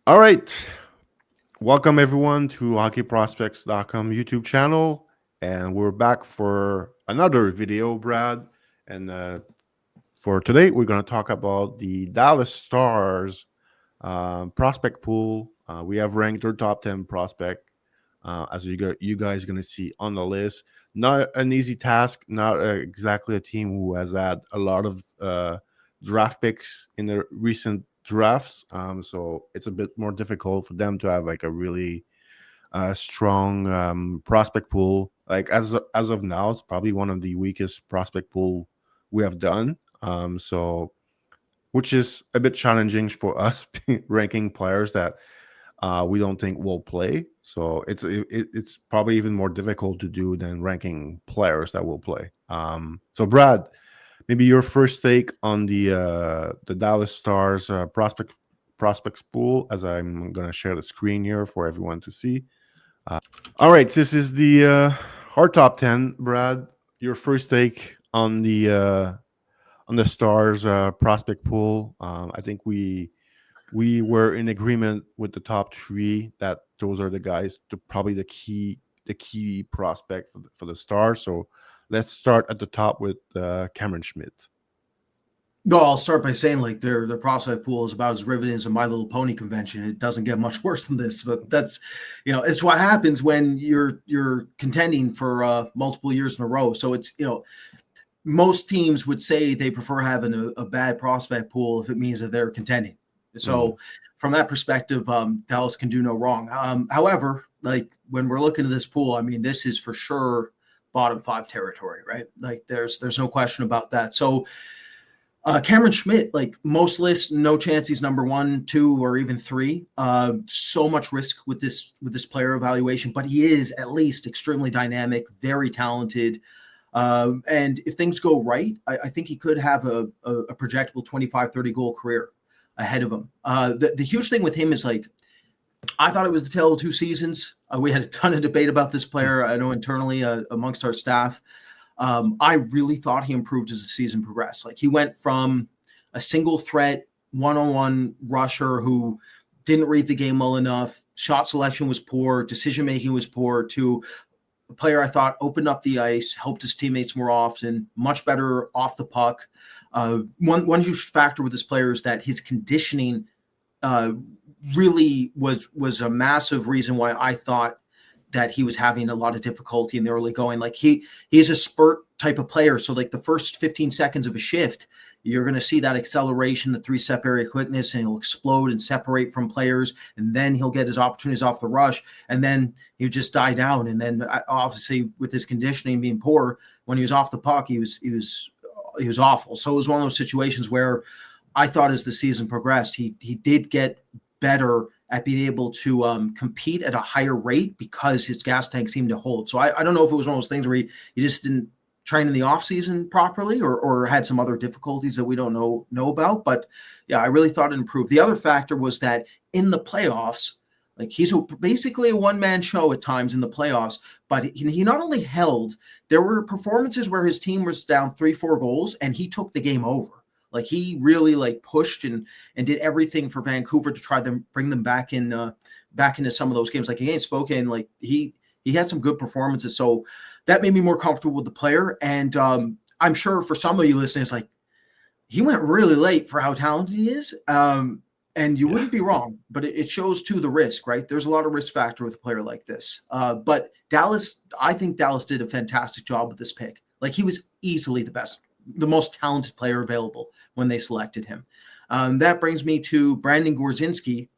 All right. Welcome everyone to hockeyprospects.com YouTube channel. And we're back for another video, Brad. And for today, we're going to talk about the Dallas Stars prospect pool. We have ranked their top 10 prospect, as you guys going to see on the list. Not an easy task, not exactly a team who has had a lot of draft picks in the recent drafts. So it's a bit more difficult for them to have like a really strong prospect pool. Like as of now, it's probably one of the weakest prospect pool we have done. So which is a bit challenging for us ranking players that we don't think will play. So it's probably even more difficult to do than ranking players that will play. So Brad, maybe your first take on the Dallas Stars prospects pool, as I'm gonna share the screen here for everyone to see. All right, this is the our top 10, Brad. Your first take on the Stars prospect pool. I think we were in agreement with the top three that those are the guys, probably the key prospect for the Stars. So let's start at the top with Cameron Schmidt. No, I'll start by saying like their prospect pool is about as riveting as a My Little Pony convention. It doesn't get much worse than this, but that's it's what happens when you're contending for multiple years in a row. So it's most teams would say they prefer having a bad prospect pool if it means that they're contending. So from that perspective, Dallas can do no wrong. However, like when we're looking at this pool, I mean, this is for sure bottom five territory, right? Like there's no question about that. So Cameron Schmidt, like most lists, no chance he's number one, two, or even three. So much risk with this player evaluation, but he is at least extremely dynamic, very talented. And if things go right, I think he could have a projectable 25, 30 goal career ahead of him. The huge thing with him is like, I thought it was the tale of two seasons. We had a ton of debate about this player, I know internally amongst our staff. I really thought he improved as the season progressed. Like he went from a single threat, one-on-one rusher who didn't read the game well enough, shot selection was poor, decision-making was poor, to a player I thought opened up the ice, helped his teammates more often, much better off the puck. One huge factor with this player is that his conditioning really was a massive reason why I thought that he was having a lot of difficulty in the early going. Like he's a spurt type of player. So like the first 15 seconds of a shift, you're going to see that acceleration, the 3-step area quickness, and he'll explode and separate from players. And then he'll get his opportunities off the rush. And then he'll just die down. And then obviously with his conditioning being poor, when he was off the puck, he was awful. So it was one of those situations where I thought as the season progressed, he did get better at being able to compete at a higher rate because his gas tank seemed to hold. So I don't know if it was one of those things where he just didn't train in the off season properly or had some other difficulties that we don't know about. But yeah, I really thought it improved. The other factor was that in the playoffs, like he's basically a one-man show at times in the playoffs, but he not only held, there were performances where his team was down 3-4 goals and he took the game over. Like he really like pushed and did everything for Vancouver to try to bring them back into some of those games. Like against Spokane, like he had some good performances. So that made me more comfortable with the player. And I'm sure for some of you listening, it's like he went really late for how talented he is. And you wouldn't be wrong, but it shows too the risk, right? There's a lot of risk factor with a player like this. But I think Dallas did a fantastic job with this pick. Like he was easily the most talented player available when they selected him. That brings me to Brandon Gorzinski,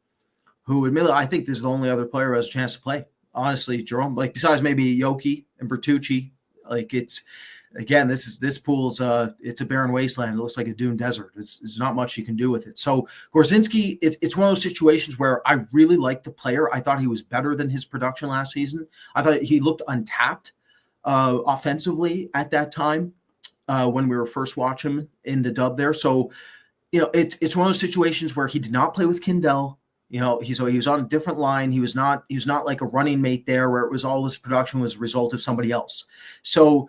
who admittedly, I think this is the only other player who has a chance to play. Honestly, Jerome, like besides maybe Yoki and Bertucci, like this pool's it's a barren wasteland. It looks like a dune desert. There's not much you can do with it. So Gorzinski, it's one of those situations where I really liked the player. I thought he was better than his production last season. I thought he looked untapped offensively at that time. When we were first watching him in the dub there. So, it's one of those situations where he did not play with Kindell. He was on a different line. He was not like a running mate there where it was all this production was a result of somebody else. So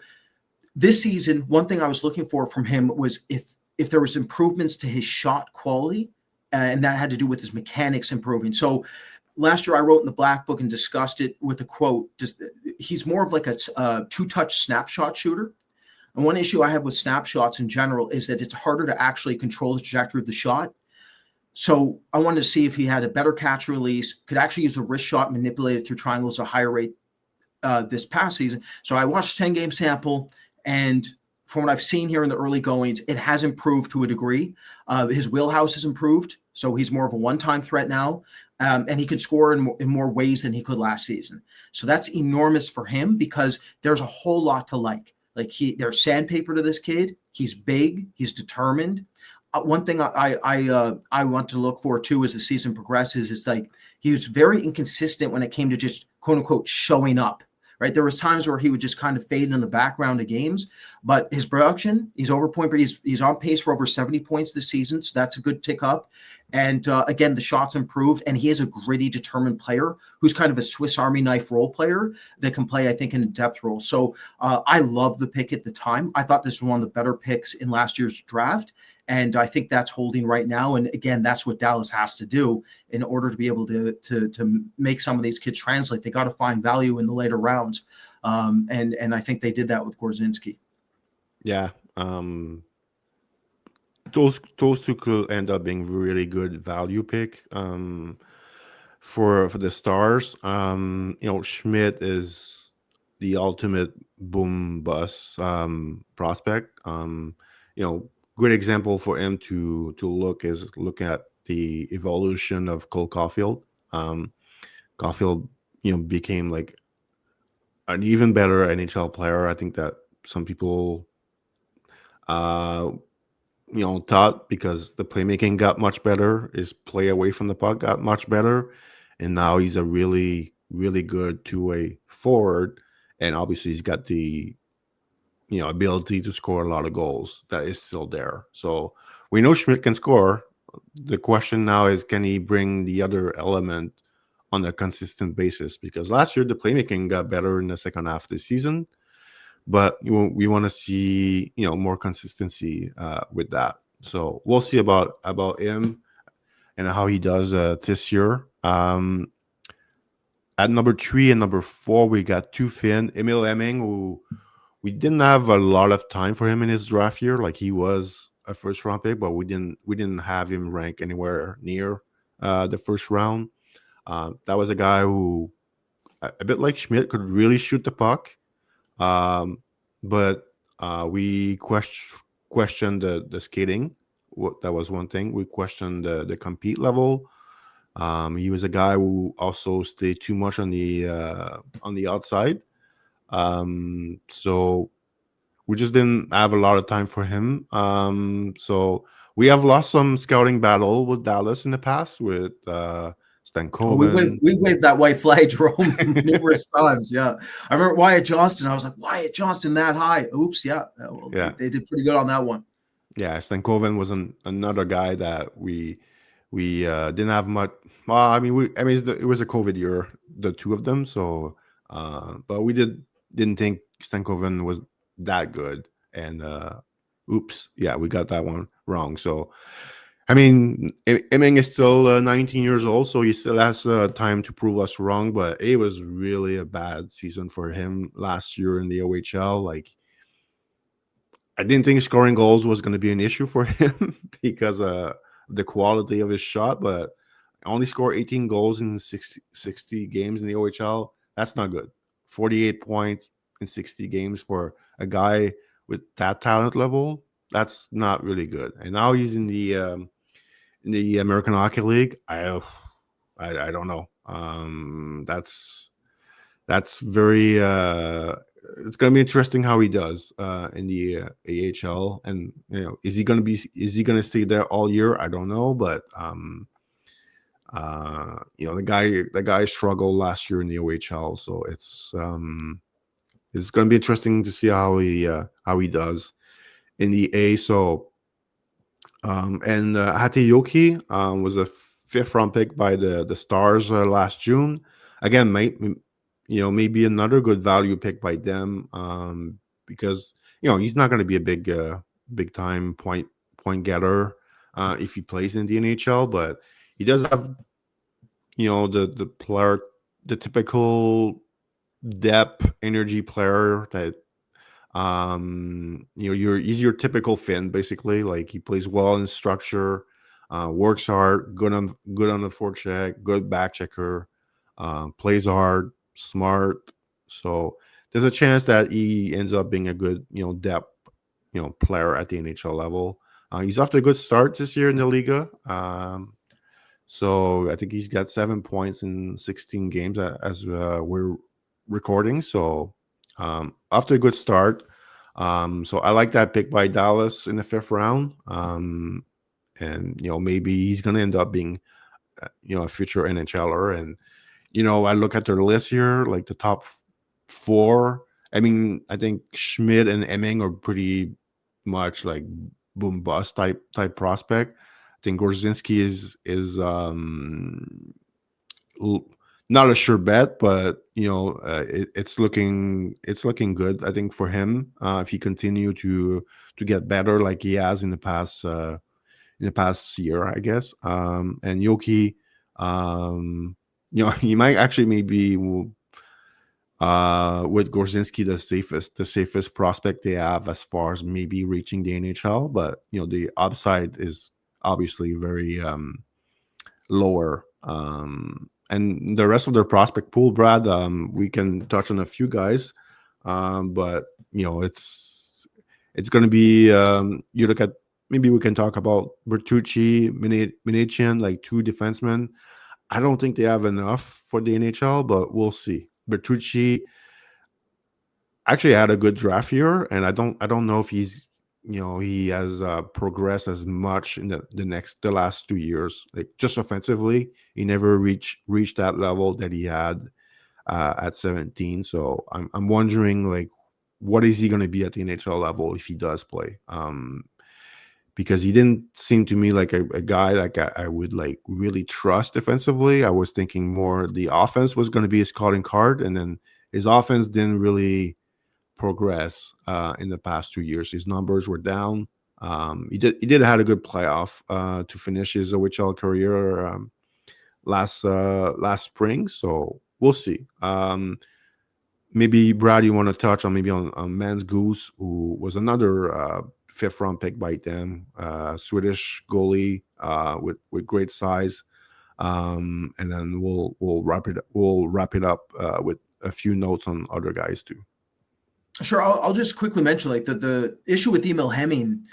this season, one thing I was looking for from him was if there was improvements to his shot quality and that had to do with his mechanics improving. So last year I wrote in the Black Book and discussed it with a quote. Just he's more of like a two-touch snapshot shooter. And one issue I have with snapshots in general is that it's harder to actually control the trajectory of the shot. So I wanted to see if he had a better catch release, could actually use a wrist shot manipulated through triangles at a higher rate this past season. So I watched 10-game sample, and from what I've seen here in the early goings, it has improved to a degree. His wheelhouse has improved, so he's more of a one-time threat now, and he could score in more ways than he could last season. So that's enormous for him because there's a whole lot to like. Like there's sandpaper to this kid. He's big. He's determined. One thing I want to look for too as the season progresses is like he was very inconsistent when it came to just quote unquote showing up. Right, there was times where he would just kind of fade in the background of games, but his production, he's over point, but he's on pace for over 70 points this season, so that's a good tick up. And again, the shots improved, and he is a gritty, determined player who's kind of a Swiss Army knife role player that can play, I think, in a depth role. So I love the pick at the time. I thought this was one of the better picks in last year's draft, and I think that's holding right now. And again, that's what Dallas has to do in order to be able to make some of these kids translate. They got to find value in the later rounds, and I think they did that with Gorzinski. Yeah, those two could end up being really good value pick for the Stars. Schmidt is the ultimate boom bust prospect. Good example for him to look at the evolution of Cole Caulfield. Caulfield, became like an even better NHL player. I think that some people, thought because the playmaking got much better, his play away from the puck got much better, and now he's a really, really good two-way forward. And obviously, he's got the ability to score a lot of goals that is still there. So we know Schmidt can score. The question now is, can he bring the other element on a consistent basis? Because last year the playmaking got better in the second half of the season, but we want to see more consistency with that. So we'll see about him and how he does this year. At number 3 and number 4, we got two Finn, Emil Hemming, who we didn't have a lot of time for him in his draft year. Like, he was a first round pick, but we didn't have him rank anywhere near the first round. That was a guy who, a bit like Schmidt, could really shoot the puck. But we questioned the skating. That was one thing. We questioned the compete level. He was a guy who also stayed too much on the outside. So we just didn't have a lot of time for him. So we have lost some scouting battle with Dallas in the past with Stankoven. We waved that white flag, Jerome, numerous times. Yeah, I remember Wyatt Johnston. I was like, Wyatt Johnston that high? Oops, yeah. Well, Yeah. they did pretty good on that one. Yeah, Stankoven was another guy that we didn't have much. Well, I mean, it was a COVID year, the two of them. So, but we didn't think Stankoven was that good, and oops, yeah, we got that one wrong. So, I mean, Hemming is still 19 years old, so he still has time to prove us wrong. But it was really a bad season for him last year in the OHL. Like, I didn't think scoring goals was going to be an issue for him because the quality of his shot, but only scored 18 goals in 60 games in the OHL. That's not good. 48 points in 60 games for a guy with that talent level. That's not really good. And now he's in the American Hockey League. I don't know. That's very it's going to be interesting how he does in the AHL, and is he going to stay there all year? I don't know, but the guy struggled last year in the OHL, so it's going to be interesting to see how he does in the A. So and Hate was a 5th round pick by the Stars last June. Again, maybe another good value pick by them, because he's not going to be a big time point getter. if he plays in the NHL, but he does have, the player, the typical depth energy player that he's your typical Finn, basically. Like, he plays well in structure, works hard, good on the forecheck, good back checker, plays hard, smart. So there's a chance that he ends up being a good, depth, player at the NHL level. He's off to a good start this year in the Liga. So I think he's got 7 points in 16 games as we're recording. So off to a good start. So I like that pick by Dallas in the 5th round. And maybe he's going to end up being a future NHLer. And I look at their list here, like the top 4. I mean, I think Schmidt and Emming are pretty much like boom bust type prospect. I think Gorzinski is not a sure bet, but it's looking good. I think for him, if he continue to get better like he has in the past year, I guess. And Yoki, he might actually maybe with Gorzinski the safest prospect they have as far as maybe reaching the NHL, but the upside is obviously very lower. And the rest of their prospect pool, Brad, we can touch on a few guys, but it's going to be you look at, maybe we can talk about Bertucci, Minichian, like 2 defensemen. I don't think they have enough for the NHL, but we'll see. Bertucci actually had a good draft year, and I don't know if he has progressed as much in the last 2 years. Like, just offensively, he never reached that level that he had at 17. So I'm wondering, like, what is he going to be at the NHL level if he does play? Because he didn't seem to me like a guy like I would like really trust defensively. I was thinking more the offense was going to be his calling card, and then his offense didn't really progress in the past 2 years. His numbers were down. He did had a good playoff to finish his OHL career last spring. So we'll see. Maybe Brad, you want to touch on Mans Goose, who was another 5th round pick by them, Swedish goalie with great size, and then we'll wrap it up with a few notes on other guys too. Sure, I'll just quickly mention, like, the issue with Emil Hemming.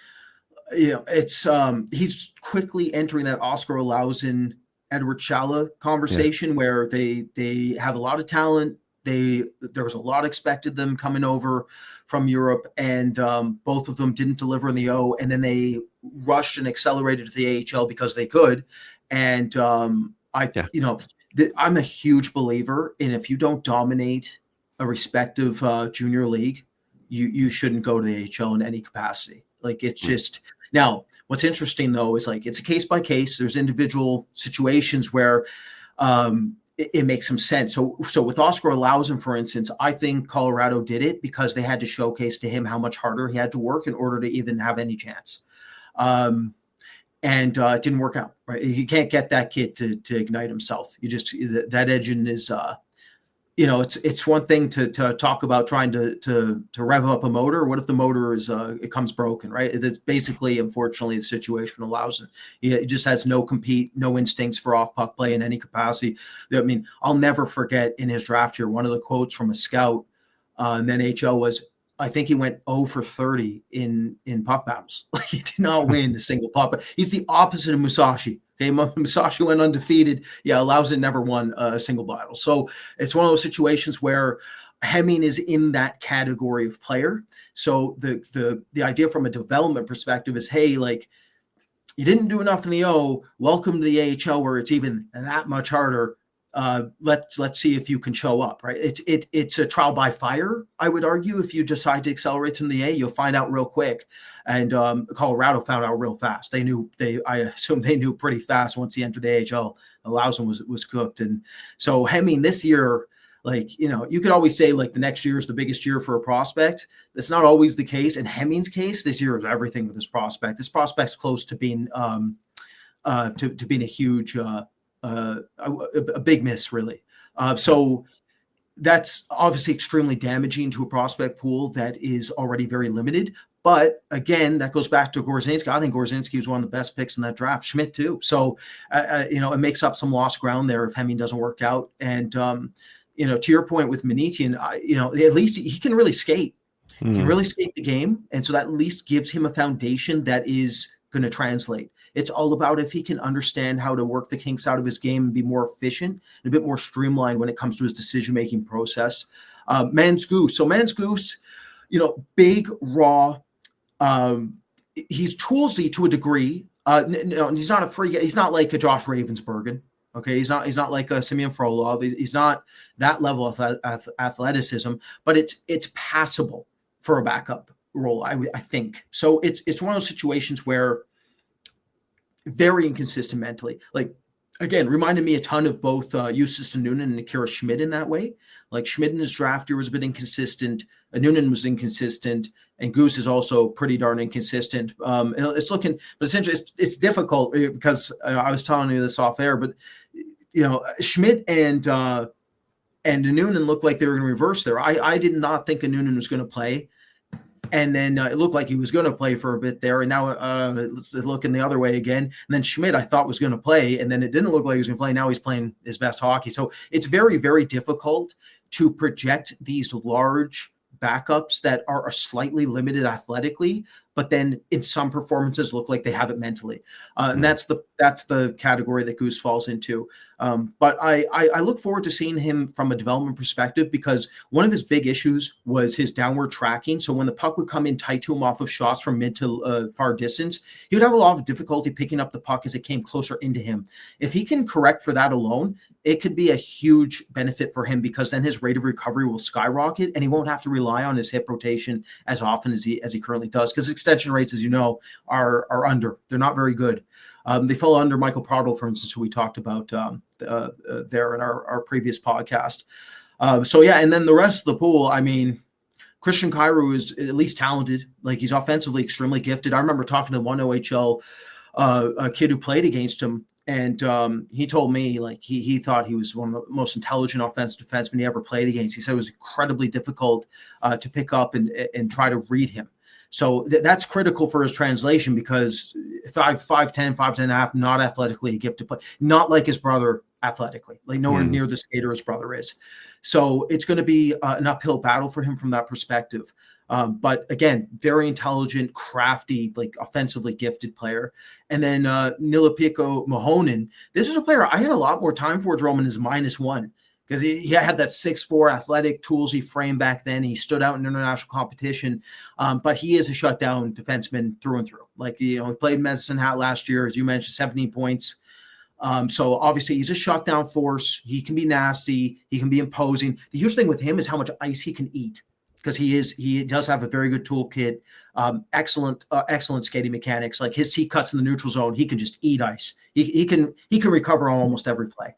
It's he's quickly entering that Oscar Olausen, Edward Chala conversation where they have a lot of talent. There was a lot expected them coming over from Europe, and both of them didn't deliver in the O, and then they rushed and accelerated to the AHL because they could. And I'm a huge believer in, if you don't dominate a respective junior league, you shouldn't go to the AHL in any capacity. Like, it's just, now what's interesting though is, like, it's a case by case. There's individual situations where it makes some sense. So with Oscar Olausen, for instance, I think Colorado did it because they had to showcase to him how much harder he had to work in order to even have any chance. And it didn't work out, right? You can't get that kid to ignite himself. You just, that engine is, it's one thing to talk about trying to rev up a motor. What if the motor is it comes broken, right? That's basically, unfortunately, the situation allows it. He just has no instincts for off puck play in any capacity. I mean, I'll never forget in his draft year, one of the quotes from a scout in the NHL was, I think he went 0 for 30 in puck battles. Like, he did not win a single puck. But he's the opposite of Musashi. Okay, Musashi went undefeated. Yeah, Olausen never won a single battle. So it's one of those situations where Hemming is in that category of player. So the idea from a development perspective is, hey, like, you didn't do enough in the O. Welcome to the AHL, where it's even that much harder. Let's see if you can show up, right? It's a trial by fire, I would argue. If you decide to accelerate to the A, you'll find out real quick. And Colorado found out real fast. I assume they knew pretty fast once he entered the AHL. Olausen was cooked. And so Hemming this year, Like, you could always say like the next year is the biggest year for a prospect. That's not always the case. In Hemming's case, this year is everything with this prospect. This prospect's close to being to being a huge a big miss, really. So that's obviously extremely damaging to a prospect pool that is already very limited. But again, that goes back to Gorzinski. I think Gorzinski was one of the best picks in that draft. Schmidt too. So it makes up some lost ground there if Hemming doesn't work out. And to your point with Manetian, at least he can really skate. He can really skate the game, and so that at least gives him a foundation that is going to translate. It's all about if he can understand how to work the kinks out of his game and be more efficient and a bit more streamlined when it comes to his decision-making process. Man's Goose. So Man's Goose, big, raw. He's toolsy to a degree. He's not a free. He's not like a Josh Ravensbergen. Okay, he's not like a Simeon Frolov. He's not that level of athleticism, but it's passable for a backup role. I think so. It's one of those situations where very inconsistent mentally. Like, again, reminded me a ton of both Justus Noonan and Akira Schmidt in that way. Like, Schmidt in his draft year was a bit inconsistent. Noonan was inconsistent. And Goose is also pretty darn inconsistent. It's looking, but essentially it's difficult because I was telling you this off air, but Schmidt and Noonan looked like they were going to reverse there. I did not think Noonan was going to play. And then it looked like he was going to play for a bit there. And now it's looking the other way again. And then Schmidt, I thought, was going to play. And then it didn't look like he was going to play. Now he's playing his best hockey. So it's very, very difficult to project these large backups that are slightly limited athletically, but then in some performances look like they have it mentally. And that's the category that Goose falls into. But I look forward to seeing him from a development perspective, because one of his big issues was his downward tracking. So when the puck would come in tight to him off of shots from mid to far distance, he would have a lot of difficulty picking up the puck as it came closer into him. If he can correct for that alone, it could be a huge benefit for him, because then his rate of recovery will skyrocket and he won't have to rely on his hip rotation as often as he currently does, because extension rates, as you know, are under. They're not very good. They fell under Michael Prodl, for instance, who we talked about there in our previous podcast. And then the rest of the pool, I mean, Christian Kyrou is at least talented. Like, he's offensively extremely gifted. I remember talking to one OHL a kid who played against him, and he told me, like, he thought he was one of the most intelligent offensive defensemen he ever played against. He said it was incredibly difficult to pick up and try to read him. So that's critical for his translation, because 5'10", 5'10" and a half, not athletically gifted, but not like his brother athletically, like nowhere near the skater his brother is. So it's going to be an uphill battle for him from that perspective. But again, very intelligent, crafty, like offensively gifted player. And then Nilipiko Mahonen. This is a player I had a lot more time for, Jerome, in his -1. Because he had that 6'4" athletic, toolsy frame back then. He stood out in international competition, but he is a shutdown defenseman through and through. Like, he played Medicine Hat last year, as you mentioned, 17 points. So obviously he's a shutdown force. He can be nasty. He can be imposing. The huge thing with him is how much ice he can eat, because he does have a very good toolkit, excellent skating mechanics. Like, his seat cuts in the neutral zone, he can just eat ice. He can recover on almost every play.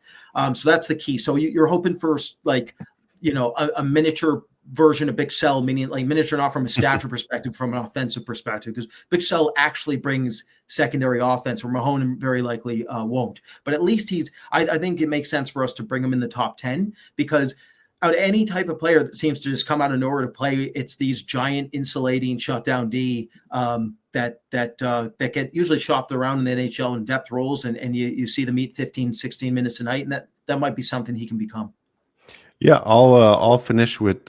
So that's the key. So you're hoping for, like, a miniature version of Big Cell, meaning like miniature not from a stature perspective, from an offensive perspective, because Big Cell actually brings secondary offense, where Mahonen very likely won't. But at least I think it makes sense for us to bring him in the top 10, because out of any type of player that seems to just come out of nowhere to play, it's these giant insulating shutdown D that get usually shopped around in the NHL in depth roles, and you see them eat 15, 16 minutes a night, and that might be something he can become. Yeah, I'll finish with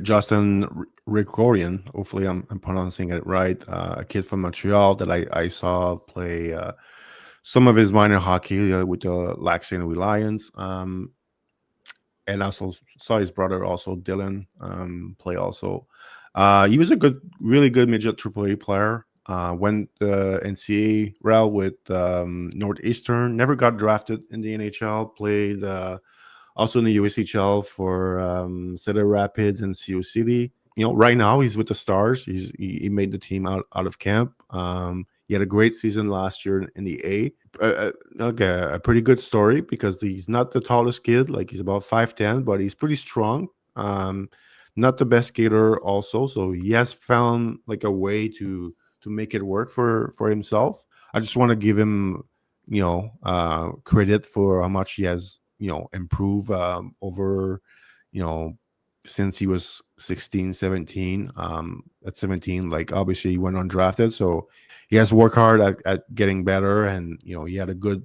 Justin Rigorian. Hopefully, I'm pronouncing it right. A kid from Montreal that I saw play some of his minor hockey with the Lac St. Louis Lions. And also saw his brother, also Dylan, play also. He was a really good midget AAA player. Went the NCAA route with Northeastern. Never got drafted in the NHL. Played also in the USHL for Cedar Rapids and Sioux City. Right now he's with the Stars. He made the team out of camp. He had a great season last year in the A. Like a pretty good story because he's not the tallest kid. Like he's about 5'10", but he's pretty strong. Um, Not the best skater, also. So he has found like a way to make it work for himself. I just want to give him, credit for how much he has, improved over, you know, since he was 16, 17. At 17, like obviously he went undrafted, so he has to work hard at getting better. And he had a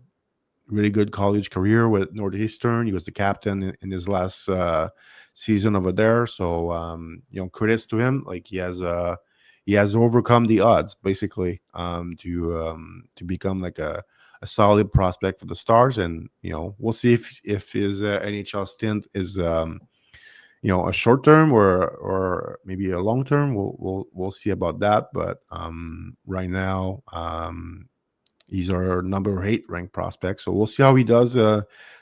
really good college career with Northeastern. He was the captain in his last season over there. So credits to him. Like he has overcome the odds basically, to become like a solid prospect for the Stars. And we'll see if his NHL stint is a short term or maybe a long term. We'll see about that. But right now, he's our number 8 ranked prospect. So we'll see how he does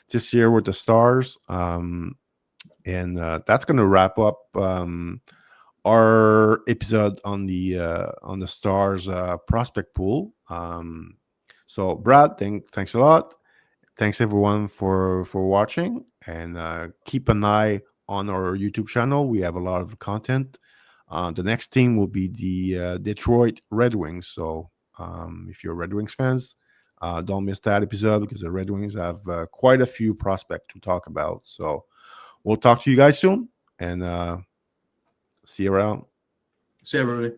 this year with the Stars. And that's going to wrap up our episode on the Stars prospect pool. So Brad, thanks a lot. Thanks everyone for watching, and keep an eye on our YouTube channel. We have a lot of content. The next team will be the Detroit Red Wings. So if you're Red Wings fans, don't miss that episode because the Red Wings have quite a few prospects to talk about. So we'll talk to you guys soon, and see you around. See everybody.